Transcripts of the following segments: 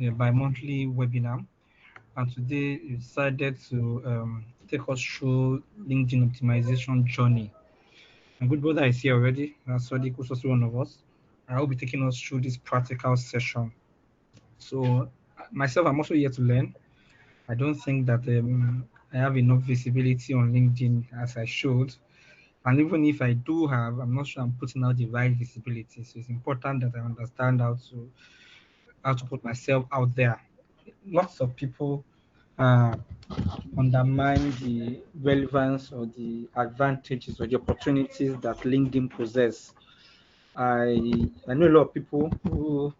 a bi-monthly webinar, and today we decided to take us through LinkedIn optimization journey. My good brother is here already. Sadiq, who's also one of us. I will be taking us through this practical session. So, myself, I'm also here to learn. I don't think that I have enough visibility on LinkedIn as I should. And even if I do have, I'm not sure I'm putting out the right visibility. So it's important that I understand how to put myself out there. Lots of people uh, undermine the relevance or the advantages or the opportunities that LinkedIn possess. I know a lot of people who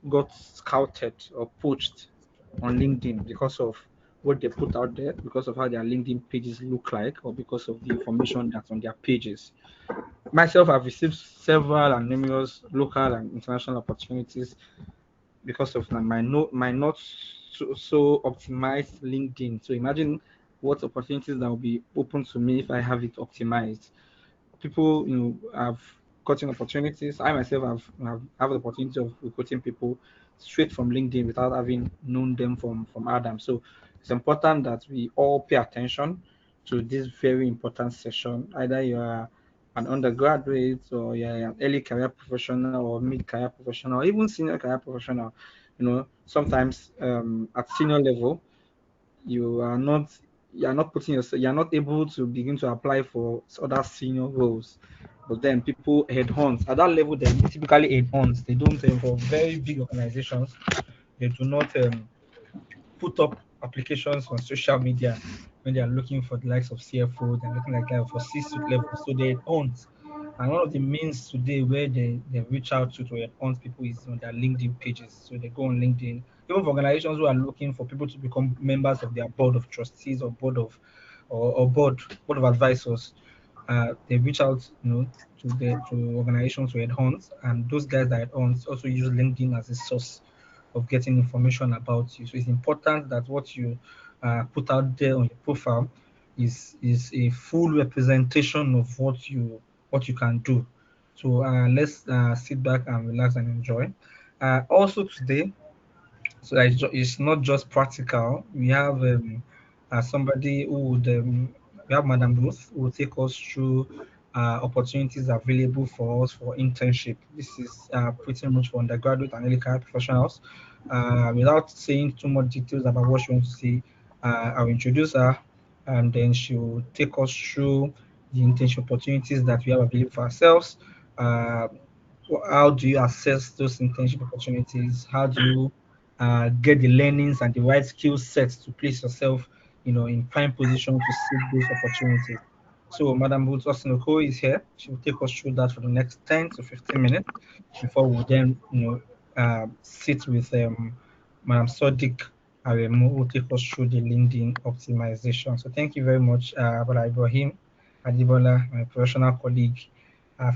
got scouted or poached on LinkedIn because of what they put out there, because of how their LinkedIn pages look like, or because of the information that's on their pages. Myself, I've received several and numerous local and international opportunities because of my not so optimized LinkedIn. So imagine what opportunities that will be open to me if I have it optimized. People, have gotten opportunities. I myself have the opportunity of recruiting people straight from LinkedIn without having known them from Adam. So it's important that we all pay attention to this very important session. Either you are an undergraduate or you're an early career professional or mid career professional or even senior career professional. Sometimes at senior level you are not putting yourself, you're not able to begin to apply for other senior roles, but then people headhunt at that level. They typically headhunt. They don't, for very big organizations, they do not put up applications on social media when they are looking for the likes of CFOs and looking like that for C-suite level. So they hunt. And one of the means today where they reach out to hunt people is on their LinkedIn pages. So they go on LinkedIn, even for organizations who are looking for people to become members of their board of trustees or board of or board of advisors. They reach out, to organizations to hunt, and those guys that hunt also use LinkedIn as a source of getting information about you. So it's important that what you put out there on your profile is a full representation of what you can do. So let's sit back and relax and enjoy. Also today, so that it's not just practical. We have somebody who would we have Madam Ruth who will take us through opportunities available for us for internship. This is pretty much for undergraduate and early career professionals. Without saying too much details about what she wants to say, I'll introduce her, and then she will take us through the internship opportunities that we have available for ourselves. Uh, how do you assess those internship opportunities? How do you get the learnings and the right skill sets to place yourself, in prime position to seek those opportunities? So, Madam Ruth Osinoko is here. She will take us through that for the next 10 to 15 minutes before we then, sit with Madam Sodiq Aremu, who will take us through the LinkedIn optimization. So, thank you very much, Brother Ibrahim Adibola, my professional colleague,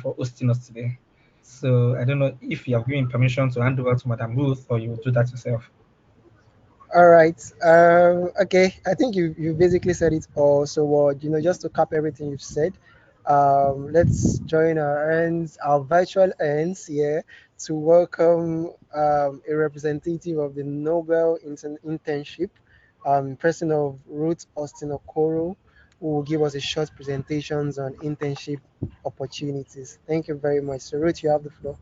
for hosting us today. So I don't know if you have given permission to hand over to Madam Ruth or you will do that yourself. All right. Okay. I think you basically said it all. So, just to cap everything you've said, let's join our hands, our virtual hands here, to welcome a representative of the Nobel Internship, person of Ruth Austin Okoro, who will give us a short presentations on internship opportunities. Thank you very much. So, Ruth, you have the floor.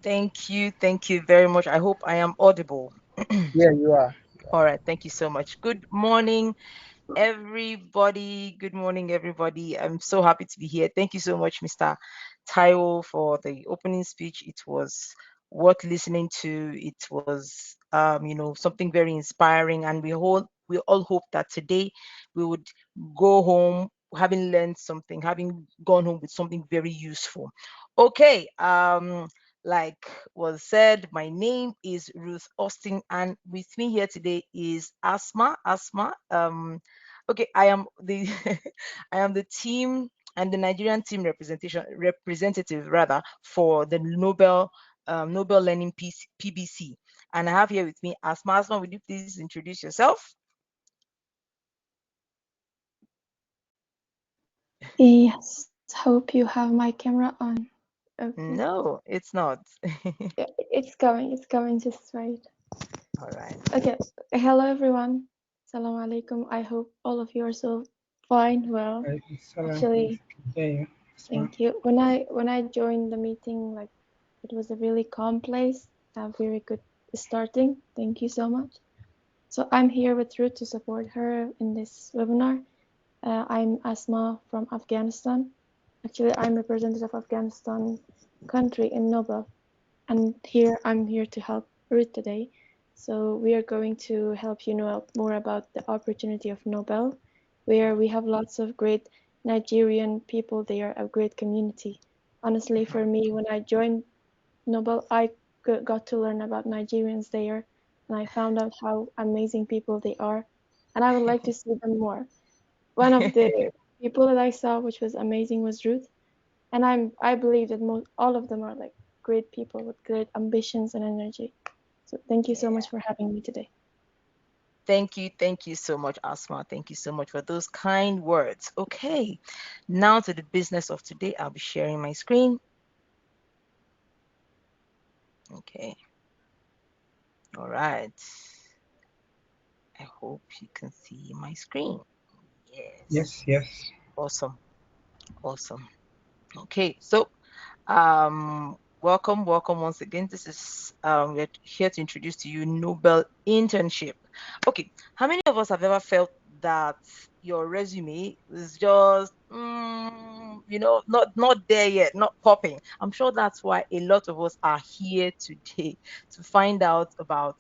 Thank you. Thank you very much. I hope I am audible. Yeah, you are. All right. Thank you so much. Good morning, everybody. Good morning, everybody. I'm so happy to be here. Thank you so much, Mr. Taiwo, for the opening speech. It was worth listening to. It was, something very inspiring, and we all hope that today we would go home having learned something, having gone home with something very useful. Okay. Like was said, my name is Ruth Austin, and with me here today is Asma. Asma. Okay, I am the I am the team and the Nigerian team representative rather for the Nobel Learning PBC, and I have here with me Asma. Asma, would you please introduce yourself? Yes, hope you have my camera on. Okay. No, it's not. Yeah, it's coming just right. All right. Okay. Hello, everyone. Assalamu alaikum. I hope all of you are so fine. Well, Salam. actually, Yeah, yeah. thank you. When I joined the meeting, like it was a really calm place, a very good starting. Thank you so much. So I'm here with Ruth to support her in this webinar. I'm Asma from Afghanistan. Actually, I'm representative of Afghanistan country in Nobel, and I'm here to help Ruth today. So we are going to help you know more about the opportunity of Nobel, where we have lots of great Nigerian people there, a great community. Honestly, for me, when I joined Nobel, I got to learn about Nigerians there, and I found out how amazing people they are, and I would like to see them more. One of the people that I saw, which was amazing, was Ruth, and I believe that all of them are like great people with great ambitions and energy. So thank you so Yeah. much for having me today. Thank you so much, Asma. Thank you so much for those kind words. Okay, now to the business of today. I'll be sharing my screen. Okay, all right. I hope you can see my screen. Yes, Yes, yes. awesome, awesome. Okay, so welcome once again. This is we're here to introduce to you Nobel internship. Okay, how many of us have ever felt that your resume is just not there yet, not popping? I'm sure that's why a lot of us are here today to find out about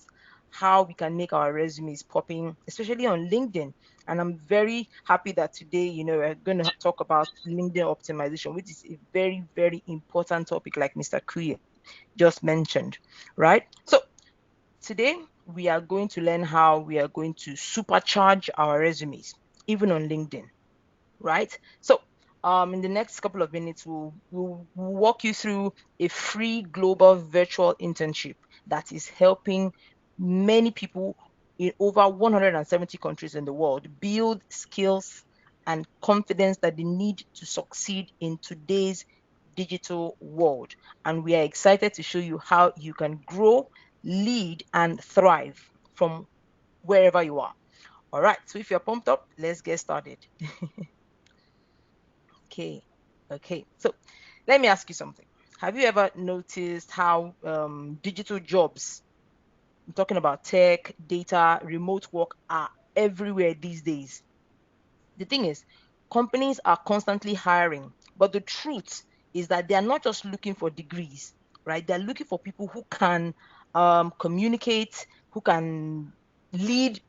how we can make our resumes popping, especially on LinkedIn. And I'm very happy that today, we're going to talk about LinkedIn optimization, which is a very, very important topic, like Mr. Kuye just mentioned, right? So today we are going to learn how we are going to supercharge our resumes, even on LinkedIn, right? So in the next couple of minutes, we'll walk you through a free global virtual internship that is helping many people in over 170 countries in the world build skills and confidence that they need to succeed in today's digital world. And we are excited to show you how you can grow, lead, and thrive from wherever you are. All right, so if you're pumped up, let's get started. Okay. Okay. So let me ask you something. Have you ever noticed how digital jobs, I'm talking about tech, data, remote work, are everywhere these days? The thing is, companies are constantly hiring, but the truth is that they are not just looking for degrees, right? They're looking for people who can communicate, who can lead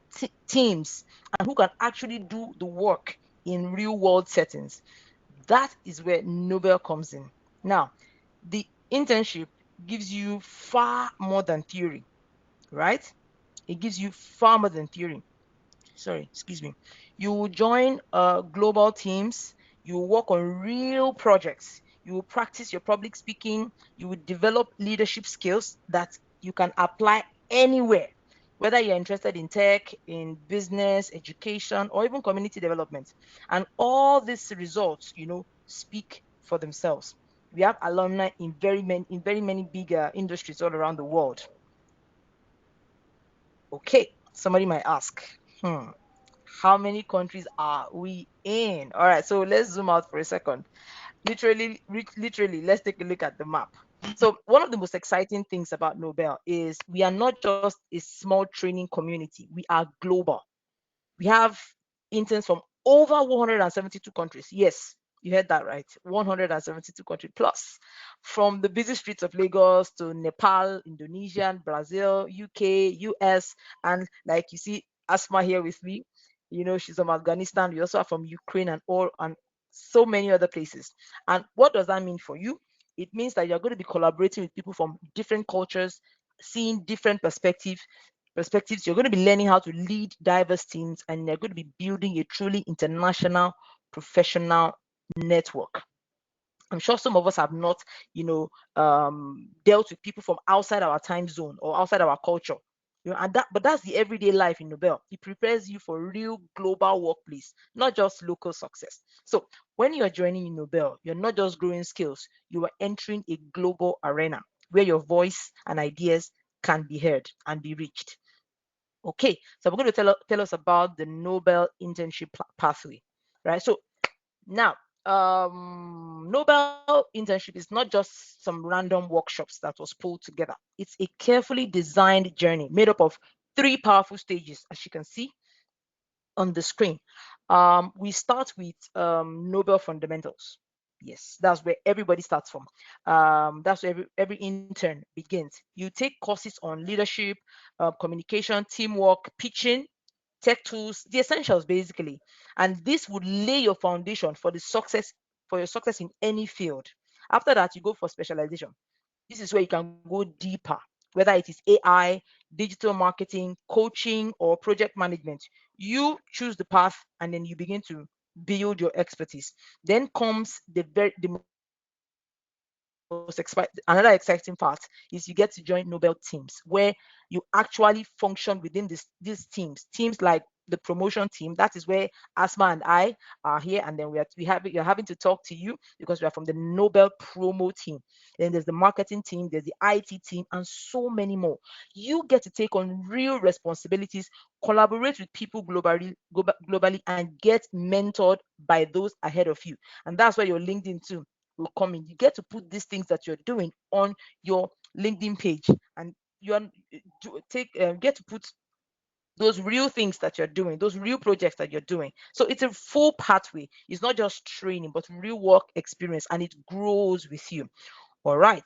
teams, and who can actually do the work in real world settings. That is where Nobel comes in. Now, the internship gives you far more than theory, right? It gives you far more than theory. Sorry, excuse me. You will join global teams. You will work on real projects. You will practice your public speaking. You will develop leadership skills that you can apply anywhere, whether you're interested in tech, in business, education, or even community development. And all these results, speak for themselves. We have alumni in very many bigger industries all around the world. Okay, somebody might ask, how many countries are we in? All right, so let's zoom out for a second. Literally, let's take a look at the map. So one of the most exciting things about Nobel is we are not just a small training community, we are global. We have interns from over 172 countries. Yes, you heard that right. 172 countries plus. From the busy streets of Lagos to Nepal, Indonesia, Brazil, UK, US, and like you see Asma here with me. She's from Afghanistan. We also are from Ukraine and so many other places. And what does that mean for you? It means that you're going to be collaborating with people from different cultures, seeing different perspectives. You're going to be learning how to lead diverse teams, and you're going to be building a truly international professional network. I'm sure some of us have not, dealt with people from outside our time zone or outside our culture. But that's the everyday life in Nobel. It prepares you for real global workplace, not just local success. So when you are joining in Nobel, you're not just growing skills, you are entering a global arena where your voice and ideas can be heard and be reached. Okay, so we're going to tell us about the Nobel internship pathway, right? So now, Nobel internship is not just some random workshops that was pulled together. It's a carefully designed journey made up of three powerful stages, as you can see on the screen. We start with Nobel fundamentals. Yes, that's where everybody starts from. That's where every intern begins. You take courses on leadership, communication, teamwork, pitching, tech tools, the essentials basically. And this would lay your foundation for your success in any field. After that, you go for specialization. This is where you can go deeper, whether it is AI, digital marketing, coaching, or project management. You choose the path and then you begin to build your expertise. Then comes the most another exciting part is you get to join Nobel teams where you actually function within these teams like the promotion team. That is where Asma and I are here, and then we're having to talk to you because we are from the Nobel promo team. Then there's the marketing team, there's the IT team, and so many more. You get to take on real responsibilities, collaborate with people globally, and get mentored by those ahead of you. And that's where your LinkedIn too will come in. You get to put these things that you're doing on your LinkedIn page, and you are get to put those real things that you're doing, those real projects that you're doing. So it's a full pathway. It's not just training, but real work experience, and it grows with you. All right,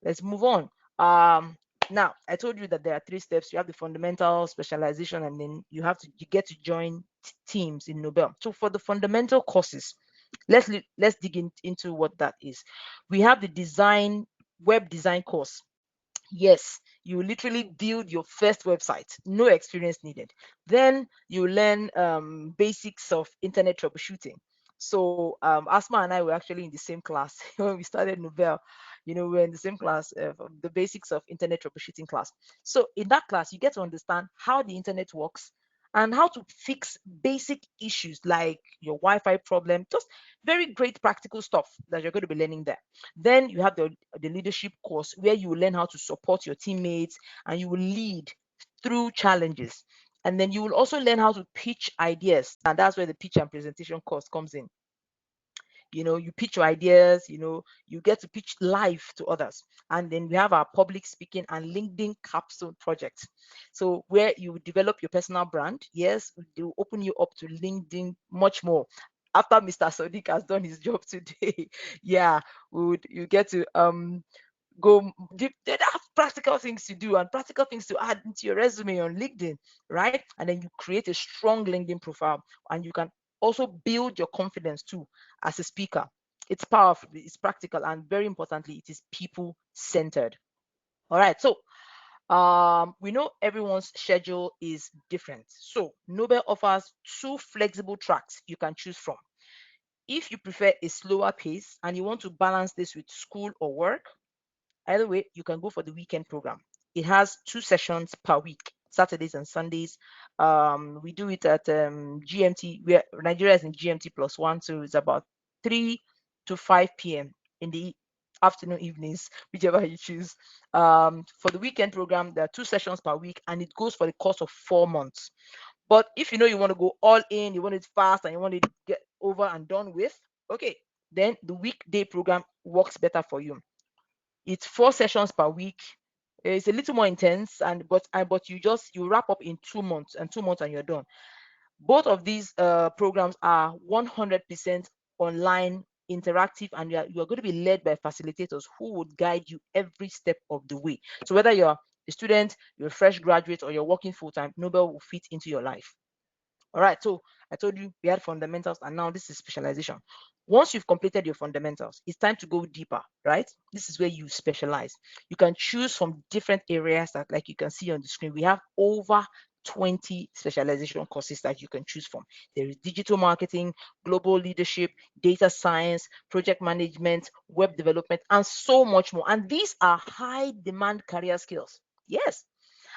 let's move on. Now I told you that there are three steps. You have the fundamental, specialization, and then you get to join teams in Nobel. So for the fundamental courses, let's dig into what that is. We have the web design course. Yes, you literally build your first website, no experience needed. Then you learn basics of internet troubleshooting. So Asma and I were actually in the same class when we started Nobel. We were in the same class, the basics of internet troubleshooting class. So in that class, you get to understand how the internet works and how to fix basic issues like your Wi-Fi problem. Just very great practical stuff that you're going to be learning there. Then you have the leadership course where you will learn how to support your teammates and you will lead through challenges. And then you will also learn how to pitch ideas. And that's where the pitch and presentation course comes in. You pitch your ideas, you get to pitch live to others. And then we have our public speaking and LinkedIn capstone project. So where you develop your personal brand. Yes, they will open you up to LinkedIn much more after Mr. Sadiq has done his job today. Yeah, you get to go deep. They have practical things to do and practical things to add into your resume on LinkedIn, right? And then you create a strong LinkedIn profile, and you can also build your confidence too as a speaker. It's powerful, it's practical, and very importantly, it is people centered. All right, so we know everyone's schedule is different. So Nobel offers two flexible tracks you can choose from. If you prefer a slower pace and you want to balance this with school or work, either way, you can go for the weekend program. It has 2 sessions per week, Saturdays and Sundays. We do it at GMT, where Nigeria is in GMT +1, so it's about 3 to 5 p.m. in the afternoon, evenings, whichever you choose. For the weekend program, there are 2 sessions per week, and it goes for the course of 4 months. But if you want to go all in, you want it fast, and you want it to get over and done with, okay, then the weekday program works better for you. It's 4 sessions per week. It's a little more intense, but you wrap up in 2 months, and 2 months and you're done. Both of these programs are 100% online, interactive, and you're going to be led by facilitators who would guide you every step of the way. So whether you're a student, you're a fresh graduate, or you're working full time, Nobel will fit into your life. All right, so I told you we had fundamentals, and now this is specialization. Once you've completed your fundamentals, it's time to go deeper, right? This is where you specialize. You can choose from different areas that, like you can see on the screen, we have over 20 specialization courses that you can choose from. There is digital marketing, global leadership, data science, project management, web development, and so much more. And these are high demand career skills. Yes,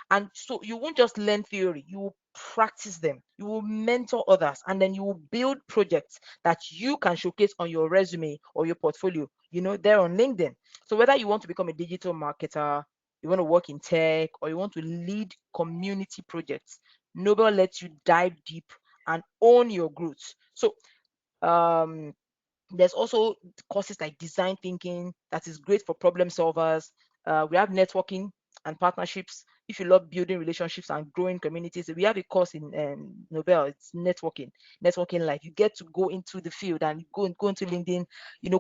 and so you won't just learn theory, you will practice them, you will mentor others, and then you will build projects that you can showcase on your resume or your portfolio, there on LinkedIn. So whether you want to become a digital marketer, you want to work in tech, or you want to lead community projects, Nobel lets you dive deep and own your growth. So um, there's also courses like design thinking that is great for problem solvers. We have networking and partnerships. If you love building relationships and growing communities, we have a course in Nobel. It's networking life. You get to go into the field and go into LinkedIn,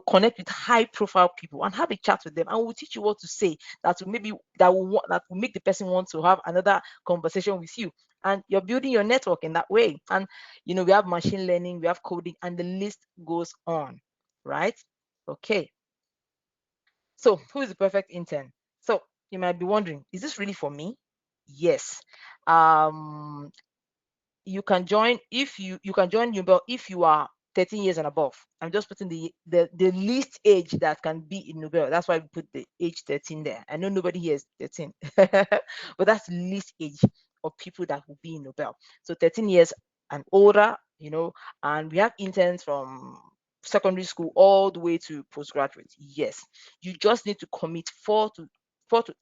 connect with high profile people and have a chat with them, and we'll teach you what to say that will make the person want to have another conversation with you. And you're building your network in that way. And we have machine learning, we have coding, and the list goes on, right? Okay. So who is the perfect intern? So you might be wondering, is this really for me? Yes. You can join Nobel if you are 13 years and above. I'm just putting the least age that can be in Nobel. That's why we put the age 13 there. I know nobody here is 13, but that's the least age of people that will be in Nobel. So 13 years and older, and we have interns from secondary school all the way to postgraduate. Yes, you just need to commit 4 to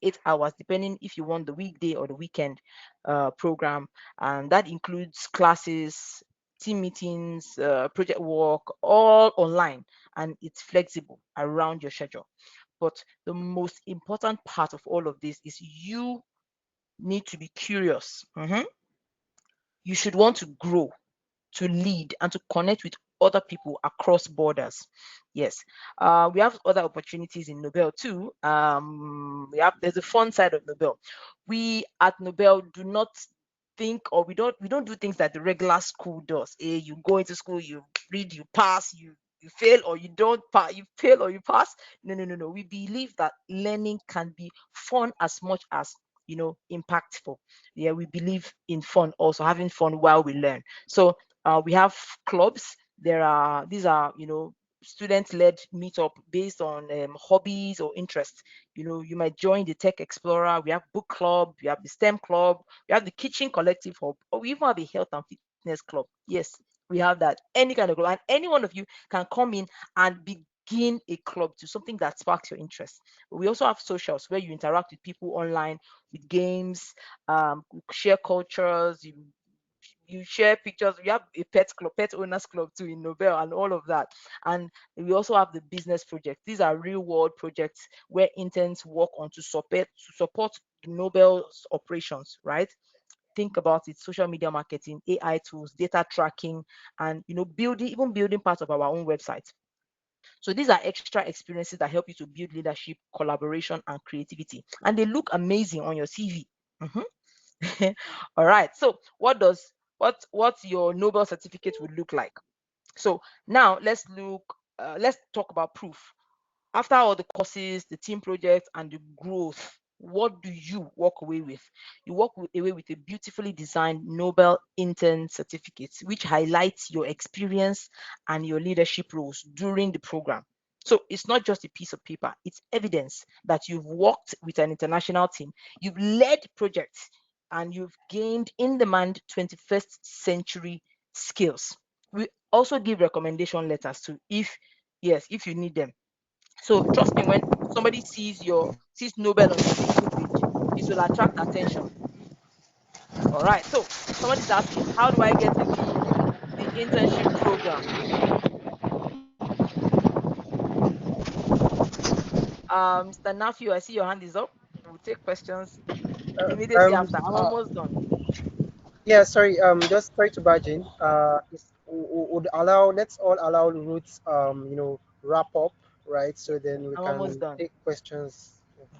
8 hours, depending if you want the weekday or the weekend program, and that includes classes, team meetings, project work, all online, and it's flexible around your schedule. But the most important part of all of this is you need to be curious. You should want to grow, to lead, and to connect with other people across borders. Yes, we have other opportunities in Nobel too. There's a fun side of Nobel. We at Nobel do not think, or we don't do things that the regular school does. You go into school, you read, you pass, you fail or you don't pass, you fail or you pass. No, no, no, no. We believe that learning can be fun as much as impactful. Yeah, we believe in fun, also having fun while we learn. So we have clubs. These are student-led meetup based on hobbies or interests. You might join the Tech Explorer. We have book club. We have the STEM club. We have the Kitchen Collective Hub, or we even have a health and fitness club. Yes, we have that. Any kind of club, and any one of you can come in and begin a club to something that sparks your interest. We also have socials where you interact with people online with games, share cultures, you share pictures. We have a pet club, pet owners club too in Nobel, and all of that. And we also have the business projects. These are real world projects where interns work on to support Nobel's operations, right? Think about it: social media marketing, AI tools, data tracking, and building parts of our own website. So these are extra experiences that help you to build leadership, collaboration, and creativity, and they look amazing on your CV. All right. So what's your Nobel certificate would look like? So now let's talk about proof. After all the courses, the team projects, and the growth, what do you walk away with? You walk away with a beautifully designed Nobel Intern certificate, which highlights your experience and your leadership roles during the program. So it's not just a piece of paper, it's evidence that you've worked with an international team, you've led projects, and you've gained in-demand 21st century skills. We also give recommendation letters too, if you need them. So trust me, when somebody sees Nobel on your LinkedIn page, it will attract attention. All right. So somebody's asking, how do I get into the internship program? Mr. Nafi, I see your hand is up. We'll take questions immediately Um, after. I'm uh, almost done. yeah, sorry. Just sorry to barge in. Let's all allow Ruth, wrap up, right? So then we I'm almost can done. take questions. Okay.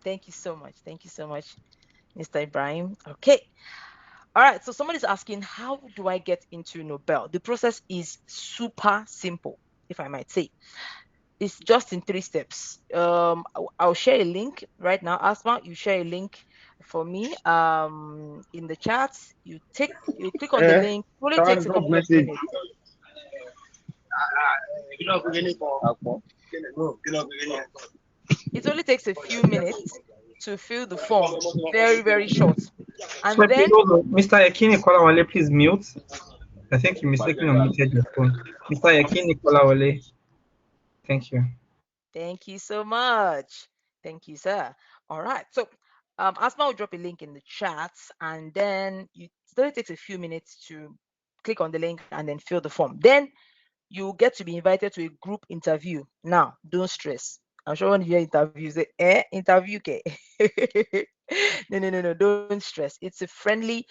Thank you so much. Thank you so much, Mr. Ibrahim. Okay. All right. So somebody's asking, how do I get into Nobel? The process is super simple, if I might say. It's just in 3 steps. I'll share a link right now. Asma, you share a link for me in the chat. You click on the Eh, link. It only someone takes a drop couple of message. minutes. It only takes a few minutes to fill the form. Very, very short. So And please then hold on. Mr. Yakini Kolawale, please mute. I think you mistakenly unmuted your phone. Mr. Yakini Kolawale, thank you. thank you so much. Thank you, sir. All right. So Asma will drop a link in the chat, and then it only takes a few minutes to click on the link and then fill the form. Then you get to be invited to a group interview. Now, don't stress. I'm sure when you hear interview, you say, interview, okay. No, don't stress. It's a friendly,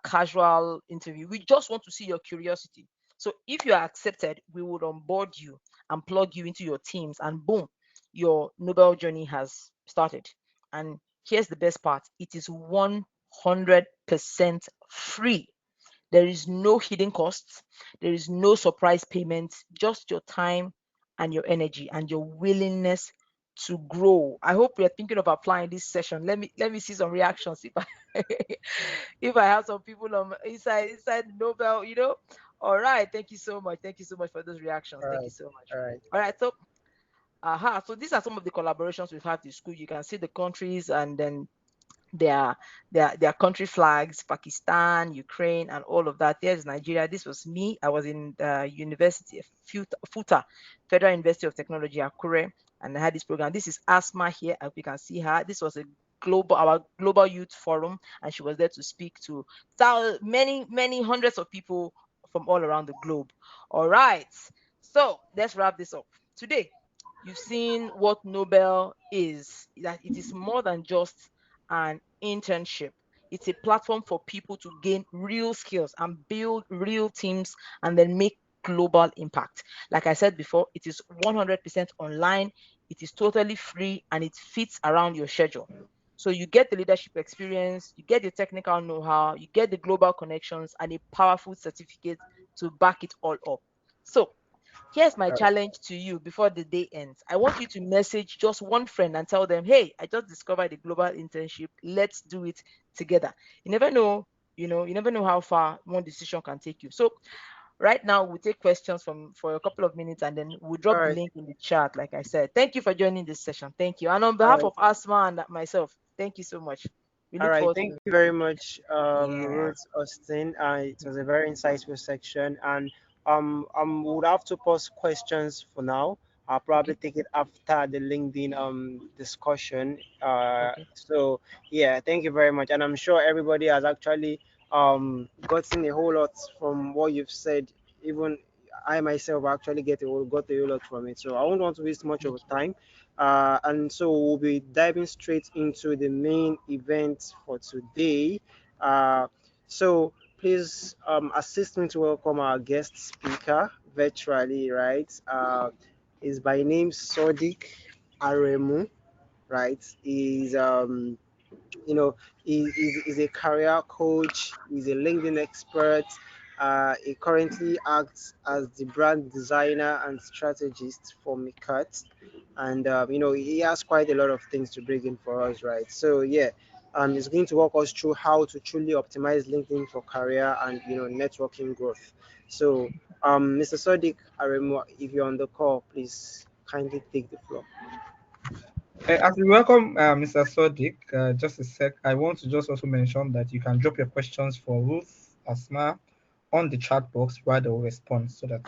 casual interview. We just want to see your curiosity. So if you are accepted, we would onboard you and plug you into your teams, and boom, your Nobel journey has started. And here's the best part, it is 100% free. There is no hidden costs. There is no surprise payments, just your time and your energy and your willingness to grow. I hope you're thinking of applying this session. Let me see some reactions if I if I have some people on inside Nobel, All right, thank you so much. Thank you so much for those reactions. All Thank you right. so much. All right. All right, so so these are some of the collaborations we've had in school. You can see the countries and then their their country flags, Pakistan, Ukraine, and all of that. There's Nigeria. This was me. I was in the University of Futa, Federal University of Technology, Akure, and I had this program. This is Asma here. If you can see her, this was our global youth forum, and she was there to speak to many hundreds of people from all around the globe. All right, so let's wrap this up today. You've seen what Nobel is, that it is more than just an internship. It's a platform for people to gain real skills and build real teams and then make global impact. Like I said before, it is 100% online, it is totally free, and it fits around your schedule. So you get the leadership experience, you get the technical know-how, you get the global connections, and a powerful certificate to back it all up. So here's my All right. challenge to you before the day ends. I want you to message just one friend and tell them, hey, I just discovered a global internship. Let's do it together. You never know, you never know how far one decision can take you. So right now we'll take questions from for a couple of minutes and then we'll All drop the right. link in the chat, like I said. Thank you for joining this session. Thank you. And on All behalf right. of Asma and myself, thank you so much. We All look right. forward Thank to you very much, yeah. Ruth Austin. It was a very insightful section, and would have to pose questions for now. I'll probably Okay. take it after the LinkedIn discussion. Okay. So yeah, thank you very much, and I'm sure everybody has actually gotten a whole lot from what you've said. Even I myself actually got a whole lot from it. So I won't want to waste much of Thank the time. And so we'll be diving straight into the main event for today. Uh, so please assist me to welcome our guest speaker virtually, right? Is by name Sodiq Aremu, right? You know, he's a career coach, he's a LinkedIn expert. He currently acts as the brand designer and strategist for Mikat. And, he has quite a lot of things to bring in for us, right? So, yeah, he's going to walk us through how to truly optimize LinkedIn for career and, networking growth. So, Mr. Sodiq Aremu, if you're on the call, please kindly take the floor. As we welcome Mr. Sodiq, just a sec, I want to just also mention that you can drop your questions for Ruth, Asma on the chat box while they will respond so that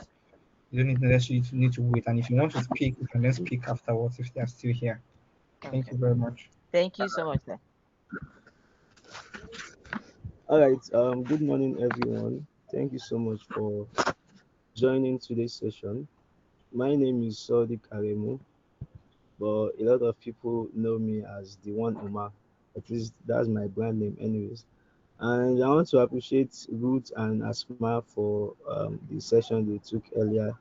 you don't necessarily need to wait. And if you want to speak, you can then speak afterwards if they are still here. Thank Okay. you very much. Thank you so much then. All right. Good morning, everyone. Thank you so much for joining today's session. My name is Sadiq Aremu, but a lot of people know me as the one Omar. At least that's my brand name, anyways. And I want to appreciate Ruth and Asma for the session they took earlier.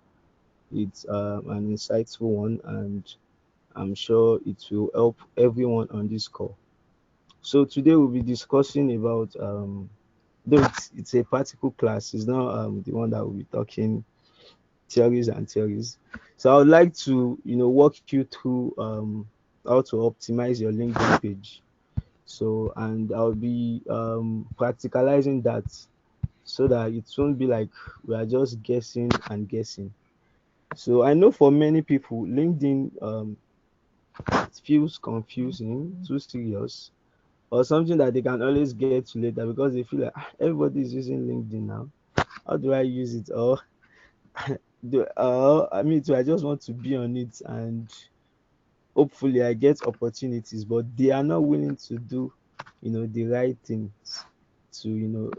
It's an insightful one, and I'm sure it will help everyone on this call. So today we'll be discussing about though it's a practical class, it's not the one that will be talking theories and theories. So I would like to walk you through how to optimize your LinkedIn page. So and I'll be practicalizing that so that it won't be like we are just guessing and guessing. So I know for many people LinkedIn it feels confusing, too serious, or something that they can always get to later because they feel like everybody is using LinkedIn now. How do I use it? Or I mean, I just want to be on it, and hopefully I get opportunities, but they are not willing to do, the right things to,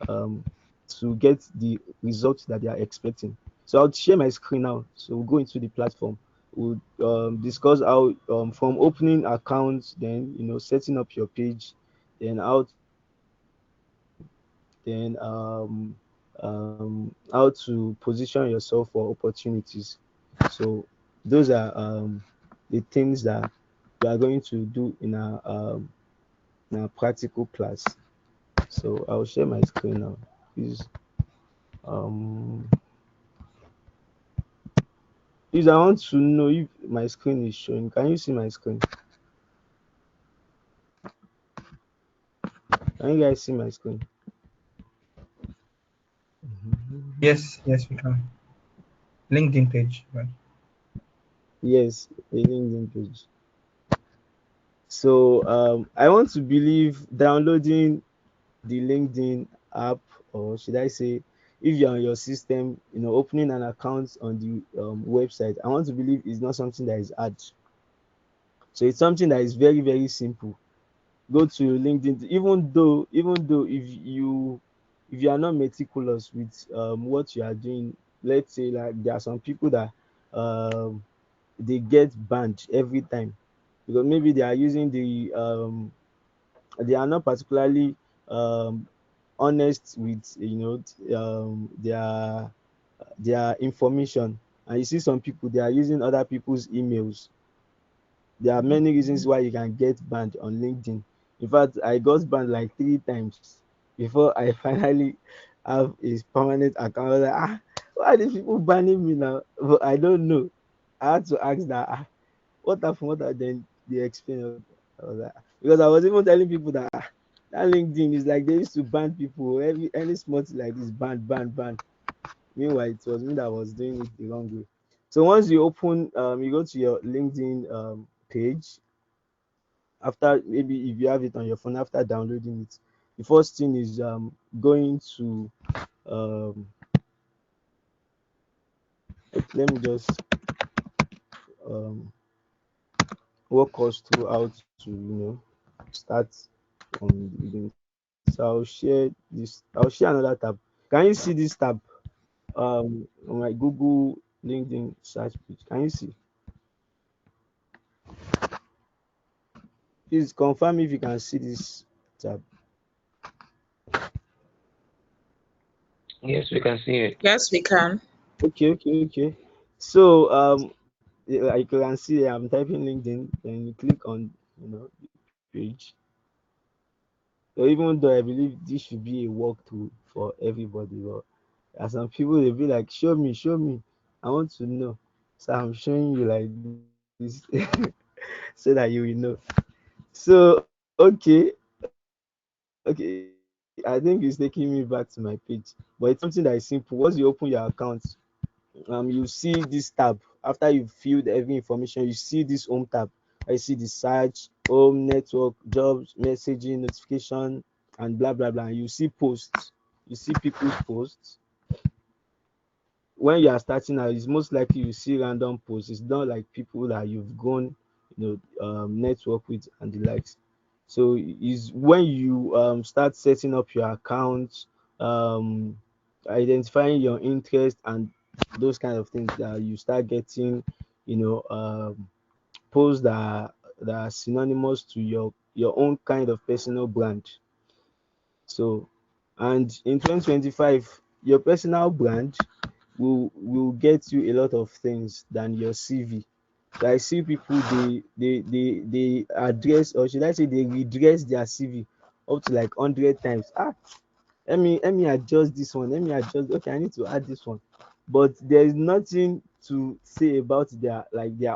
um, to get the results that they are expecting. So I'll share my screen now. So we'll go into the platform. We'll discuss how, from opening accounts, then setting up your page, then how to then how to position yourself for opportunities. So those are the things that we are going to do in our practical class. So I'll share my screen now. Please, um, please, I want to know if my screen is showing. Can you see my screen? Can you guys see my screen? Yes, we can. LinkedIn page, right? Yes, a LinkedIn page. So I want to believe downloading the LinkedIn app, or should I say, if you're on your system, opening an account on the website, I want to believe it's not something that is hard. So it's something that is very, very simple. Go to LinkedIn, even though if you are not meticulous with what you are doing, let's say like there are some people that um, they get banned every time because maybe they are not particularly um, honest with their information, and you see some people they are using other people's emails. There are many reasons why you can get banned on LinkedIn. In fact, I got banned like 3 times before I finally have a permanent account. I was like, why are these people banning me now? But I don't know. I had to ask that, what happened? What happened? Then they explained. I was like, because I was even telling people that that LinkedIn is like they used to ban people. Any small thing like this, ban. Meanwhile, it was me that was doing it the wrong way. So once you open, you go to your LinkedIn page. After, maybe if you have it on your phone, after downloading it, the first thing is going to um, let me just um, walk us through how to start from the beginning. So I'll share another tab. Can you see this tab on my Google LinkedIn search page? Can you see? Please confirm if you can see this tab. Yes, we can see it. Yes, we can. Okay. So like you can see, I'm typing LinkedIn, then you click on the page. So even though I believe this should be a walkthrough for everybody, but as some people they'll be like, show me, I want to know. So I'm showing you like this so that you will know. So okay, I think it's taking me back to my page, but it's something that is simple. Once you open your account, you see this tab. After you've filled every information, you see this home tab. I see the search, home, network, jobs, messaging, notification, and blah blah blah. You see posts, you see people's posts. When you are starting out, it's most likely you see random posts. It's not like people that you've gone, network with and the likes. So is when you start setting up your account, um, identifying your interest and those kind of things, that you start getting, you know, posts that are synonymous to your own kind of personal brand. So, and in 2025, your personal brand will get you a lot of things than your CV. So I see people they address, or should I say they redress their CV up to like 100 times. Let me adjust this one. Let me adjust. Okay, I need to add this one. But there is nothing to say about their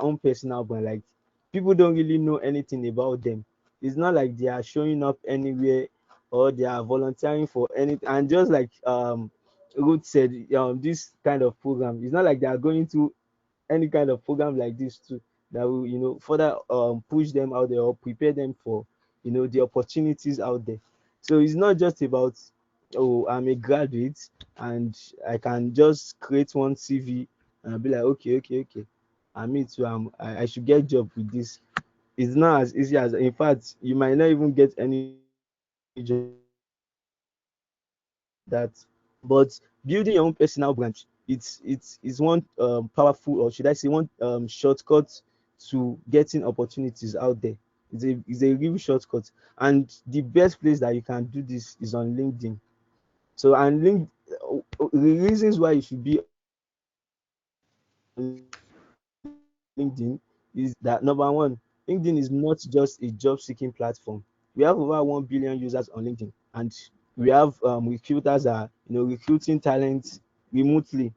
own personal brand. Like people don't really know anything about them. It's not like they are showing up anywhere or they are volunteering for anything. And just like Ruth said, this kind of program, it's not like they are going to any kind of program like this too, that will further push them out there or prepare them for the opportunities out there. So it's not just about, oh, I'm a graduate and I can just create one CV and I'll be like, okay, and me too, I should get job with this. It's not as easy as, in fact, you might not even get any job that. But building your own personal brand, it's one powerful, or should I say one shortcut to getting opportunities out there. It's a real shortcut, and the best place that you can do this is on LinkedIn. So, and the reasons why you should be on LinkedIn is that, number one, LinkedIn is not just a job seeking platform. We have over 1 billion users on LinkedIn, and we have recruiters that are, recruiting talents remotely.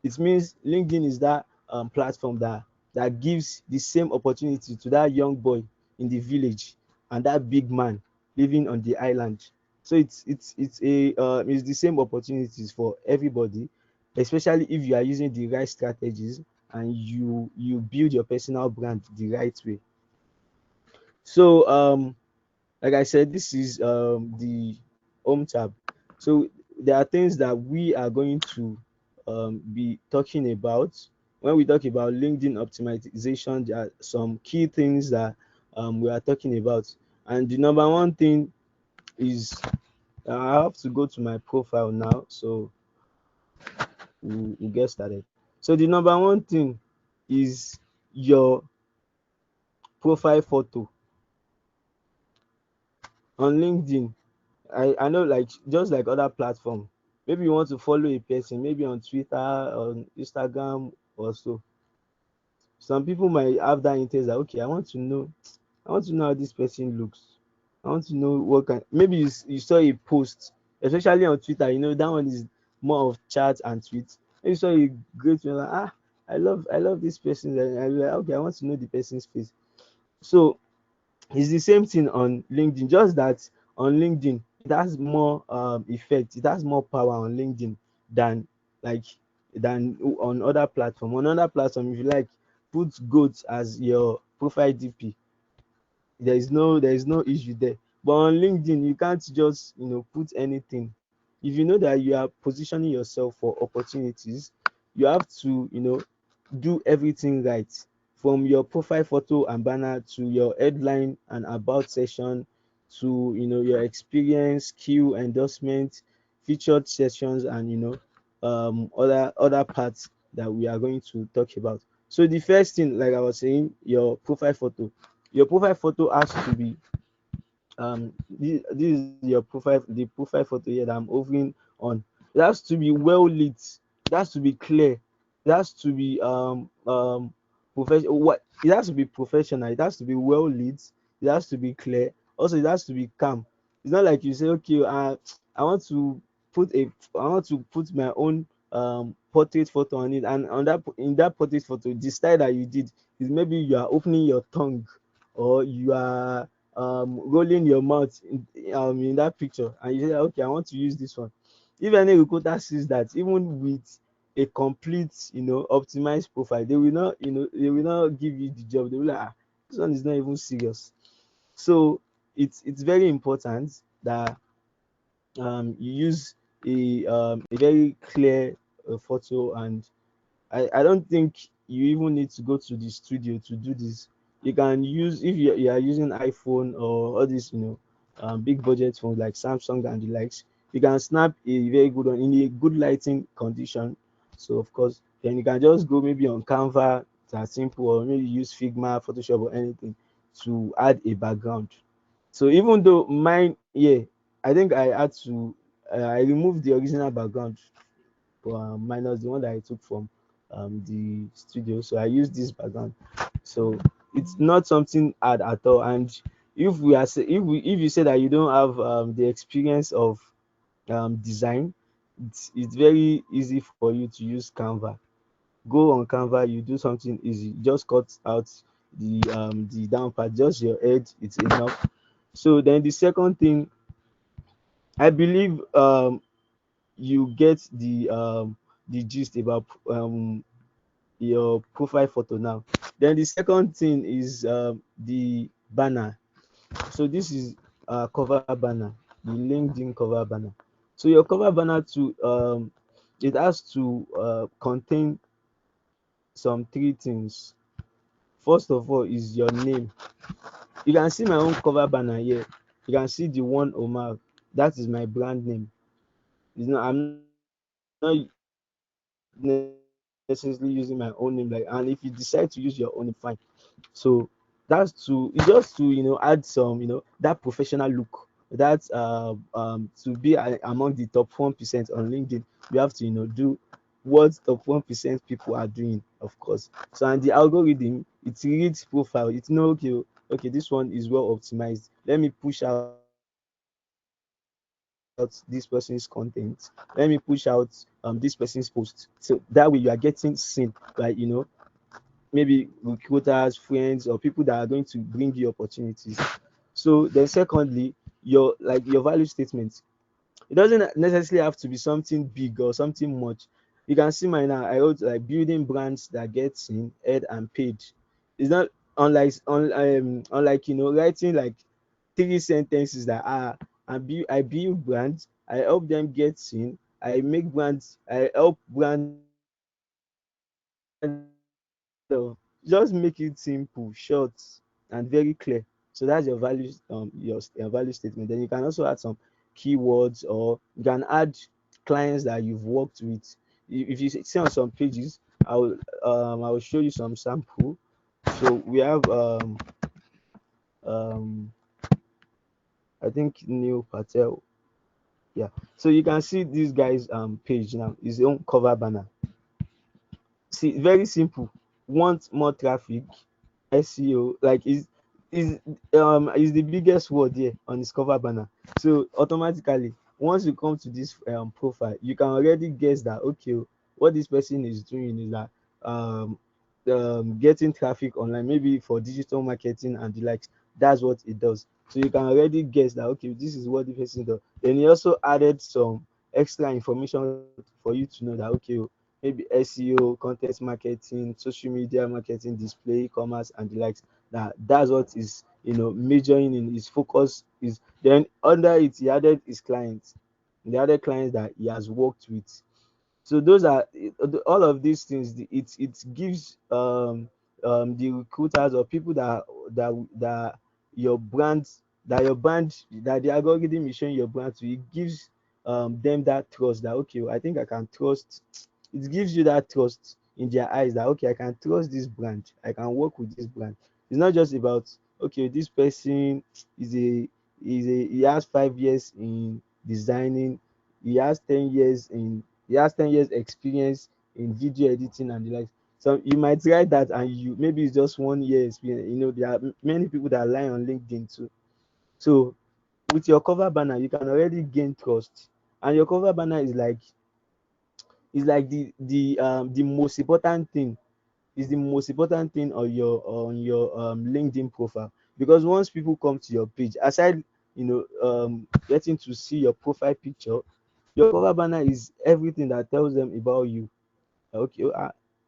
It means LinkedIn is that platform that gives the same opportunity to that young boy in the village and that big man living on the island. So it's the same opportunities for everybody, especially if you are using the right strategies and you build your personal brand the right way. So like I said, this is the home tab. So there are things that we are going to be talking about. When we talk about LinkedIn optimization, there are some key things that we are talking about. And the number one thing is, I have to go to my profile now, so we'll get started. So the number one thing is your profile photo on LinkedIn. I know, like, just like other platform, maybe you want to follow a person, maybe on Twitter, on Instagram or so. Some people might have that interest that, okay, I want to know how this person looks. I want to know what kind, maybe you saw a post, especially on Twitter, that one is more of chat and tweets. Maybe you saw a great one, like, I love this person, and I like, okay, I want to know the person's face. So it's the same thing on LinkedIn, just that on LinkedIn it has more effect, it has more power on LinkedIn than, like, than on other platform. On other platform, if you like, put goats as your profile DP, there is no issue there. But on LinkedIn, you can't just put anything. If you know that you are positioning yourself for opportunities, you have to do everything right, from your profile photo and banner to your headline and about section, to your experience, skill, endorsement, featured sessions, and other parts that we are going to talk about. So the first thing, like I was saying, your profile photo has to be, this is your profile, the profile photo here that I'm hovering on. It has to be well lit, it has to be clear, it has to be professional. What It has to be professional, it has to be well lit, it has to be clear, also it has to be calm. It's not like you say, okay, I want to put my own portrait photo on it, and in that portrait photo, the style that you did is, maybe you are opening your tongue, or you are rolling your mouth in that picture, and you say, okay, I want to use this one. If any recruiter sees that, even with a complete optimized profile, they will not give you the job. They will like, this one is not even serious. So it's very important that you use a very clear photo. And I don't think you even need to go to the studio to do this. You can use, if you are using iPhone or all these big budget phones like Samsung and the likes, you can snap a very good one in a good lighting condition. So of course, then you can just go maybe on Canva, that's simple, or maybe use Figma, Photoshop, or anything to add a background. So even though mine, yeah, I think I removed the original background, minus the one that I took from the studio. So I use this background. So it's not something hard at all. And if you say that you don't have the experience of design, it's very easy for you to use Canva. Go on Canva, you do something easy. Just cut out the down part, just your head. It's enough. So then the second thing, I believe you get the gist about your profile photo now. Then the second thing is the banner. So this is cover banner, the LinkedIn cover banner. So your cover banner, to it has to contain some three things. First of all is your name. You can see my own cover banner here. You can see the one Omar. That is my brand name. I'm not necessarily using my own name, like, and if you decide to use your own name, fine. So that's to, it's just to, add some, that professional look, that to be among the top 1% on LinkedIn. You have to, do what top 1% people are doing, of course. So, and the algorithm, it reads profile, it know, okay, okay, this one is well optimized, let me push out this person's content, let me push out this person's post. So that way you are getting seen by, maybe recruiters, friends, or people that are going to bring you opportunities. So then secondly, your value statement. It doesn't necessarily have to be something big or something much. You can see mine now. I wrote like building brands that get seen, heard, and paid. It's not unlike writing like three sentences that are I build brands, I help them get seen, I help brands of just make it simple, short, and very clear. So that's your value, your value statement. Then you can also add some keywords, or you can add clients that you've worked with. If you see on some pages, I will show you some sample. So we have um I think Neil Patel. Yeah. So you can see this guy's page now, his own cover banner. See, very simple. Want more traffic? SEO, like, is the biggest word here on his cover banner. So automatically, once you come to this profile, you can already guess that, okay, what this person is doing is that um, getting traffic online, maybe for digital marketing and the likes. That's what it does. So you can already guess that, okay, this is what the person does. Then he also added some extra information for you to know that, okay, maybe SEO, content marketing, social media marketing, display, commerce, and the likes. That's what is, majoring in his focus is. Then under it, he added his clients, the other clients that he has worked with. So those are all of these things. It gives the recruiters or people that your brand that the algorithm is showing your brand to. It gives them that trust that, okay, I think I can trust. It gives you that trust in their eyes that, okay, I can trust this brand, I can work with this brand. It's not just about, okay, this person is a he has 5 years in designing, he has 10 years in he has 10 years experience in video editing and the like. So you might write that, and you maybe it's just 1 year experience. There are many people that lie on LinkedIn too. So with your cover banner, you can already gain trust. And your cover banner is like the most important thing, is the most important thing on your LinkedIn profile. Because once people come to your page, aside getting to see your profile picture, your cover banner is everything that tells them about you. Okay,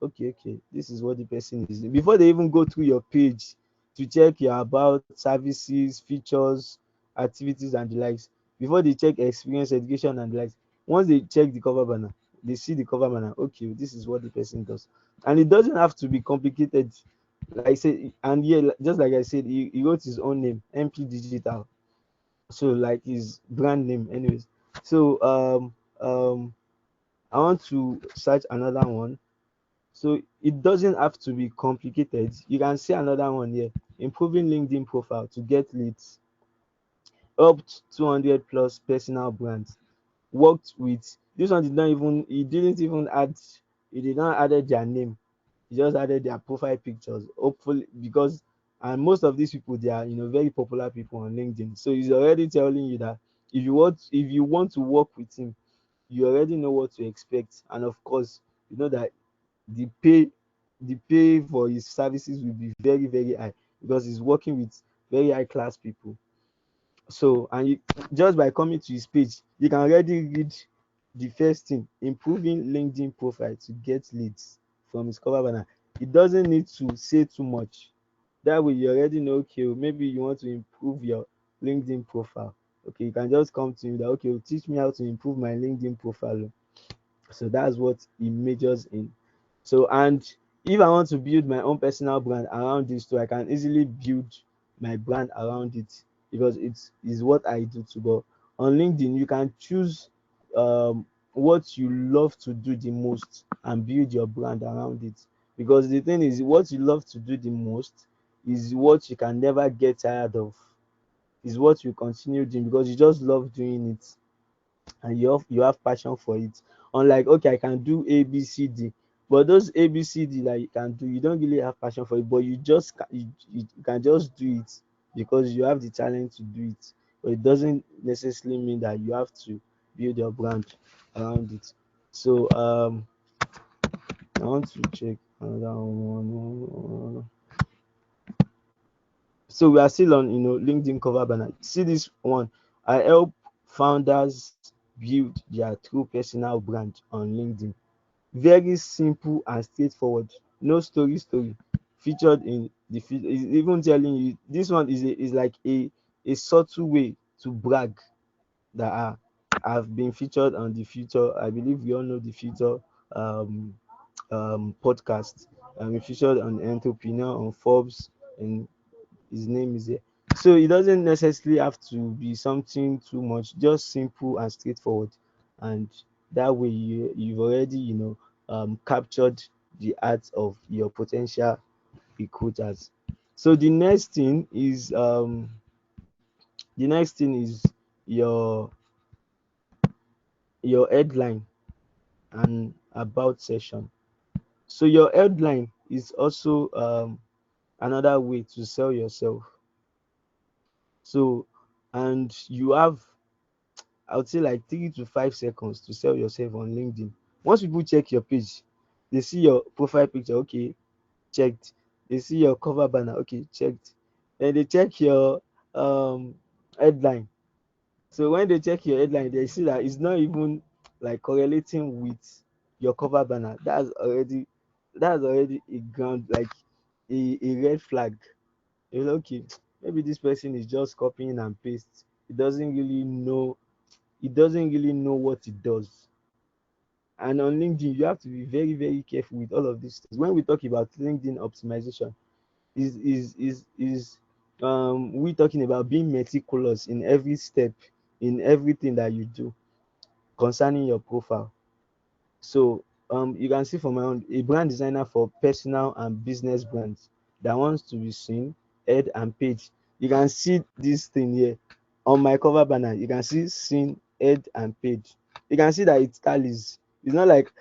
okay, this is what the person is before they even go through your page to check your about, services, features, activities, and the likes. Before they check experience, education, and the likes, once they check the cover banner, they see the cover banner, okay, this is what the person does. And it doesn't have to be complicated, like I said. And yeah, just like I said, he wrote his own name, MP Digital. So like his brand name anyways. So I want to search another one. So it doesn't have to be complicated. You can see another one here. Improving LinkedIn profile to get leads. Up to 200 plus personal brands. Worked with this one, he did not added their name. He just added their profile pictures. Hopefully, because and most of these people, they are very popular people on LinkedIn. So he's already telling you that if you want to work with him, you already know what to expect. And of course, you know that the pay the pay for his services will be very, very high, because he's working with very high class people. So, and just by coming to his page, you can already read the first thing: improving LinkedIn profile to get leads from his cover banner. It doesn't need to say too much. That way you already know, okay, maybe you want to improve your LinkedIn profile. Okay, you can just come to him that, okay, teach me how to improve my LinkedIn profile. So that's what he majors in. So, and if I want to build my own personal brand around this too, I can easily build my brand around it because it is what I do too. But on LinkedIn, you can choose what you love to do the most and build your brand around it. Because the thing is, what you love to do the most is what you can never get tired of. Is what you continue doing because you just love doing it and you have passion for it. Unlike, okay, I can do ABCD, but those ABCD that you can do, you don't really have passion for it, but you can just do it because you have the talent to do it. But it doesn't necessarily mean that you have to build your brand around it. So I want to check another one. So we are still on LinkedIn cover banner. See this one. I help founders build their true personal brand on LinkedIn. Very simple and straightforward. No story. Featured in the feed. Is even telling you this one is like a subtle way to brag that have been featured on the Future. I believe we all know the Future um, podcast. We featured on Entrepreneur on Forbes, and his name is there. So it doesn't necessarily have to be something too much, just simple and straightforward. And that way you've already, captured the art of your potential recruiters. So the next thing is your your headline and about session. So your headline is also another way to sell yourself. So and you have, I would say, like 3 to 5 seconds to sell yourself on LinkedIn. Once people check your page, they see your profile picture, okay, checked. They see your cover banner, okay, checked. Then they check your um headline. So when they check your headline, they see that it's not even like correlating with your cover banner. That's already a ground, like a red flag. Okay, maybe this person is just copying and paste. It doesn't really know what it does. And on LinkedIn, you have to be very, very careful with all of these things. When we talk about LinkedIn optimization, is we talking about being meticulous in every step, in everything that you do concerning your profile. So you can see from my own, a brand designer for personal and business brands that wants to be seen, heard, and paid. You can see this thing here on my cover banner. You can see seen, heard, and paid. You can see that it tallies. It's not like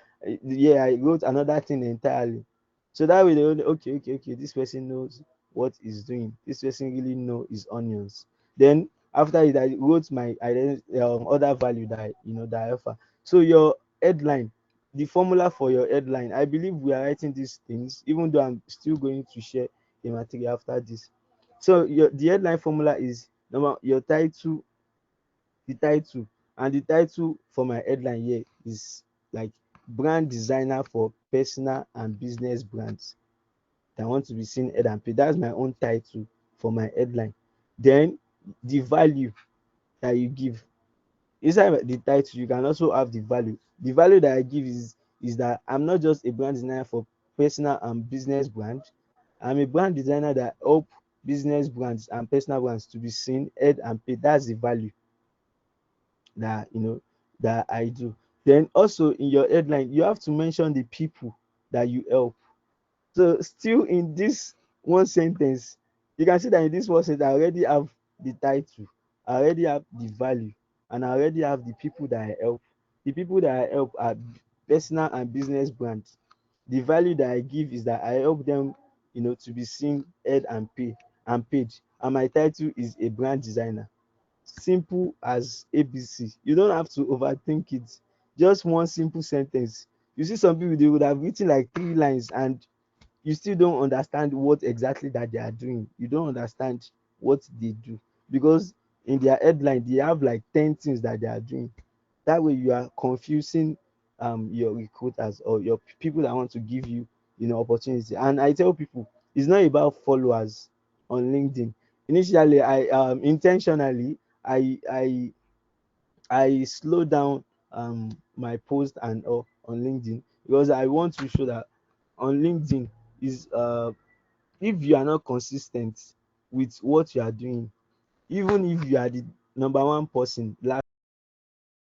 yeah, I wrote another thing entirely. So that way they will know, okay. This person knows what he's doing. This person really know his onions. Then after it, I wrote my other value that I offer. So your headline, the formula for your headline, I believe we are writing these things even though I'm still going to share the material after this. So the headline formula is number your title, the title, and the title for my headline here is like brand designer for personal and business brands that want to be seen, heard, and paid. That's my own title for my headline. Then the value that you give inside the title, you can also have the value. The value that I give is that I'm not just a brand designer for personal and business brand. I'm a brand designer that help business brands and personal brands to be seen, heard, and paid. That's the value that that I do. Then also in your headline, you have to mention the people that you help. So still in this one sentence, you can see that in this one sentence, I already have the title, I already have the value, and I already have the people that I help. The people that I help are personal and business brands. The value that I give is that I help them, to be seen, heard, and paid. And my title is a brand designer. Simple as ABC. You don't have to overthink it. Just one simple sentence. You see some people, they would have written like 3 lines and you still don't understand what exactly that they are doing. You don't understand what they do because in their headline they have like 10 things that they are doing. That way you are confusing your recruiters or your people that want to give you opportunity. And I tell people it's not about followers on LinkedIn. Initially, I intentionally I slow down my post and on LinkedIn because I want to show that on LinkedIn is if you are not consistent with what you are doing, even if you are the number one person last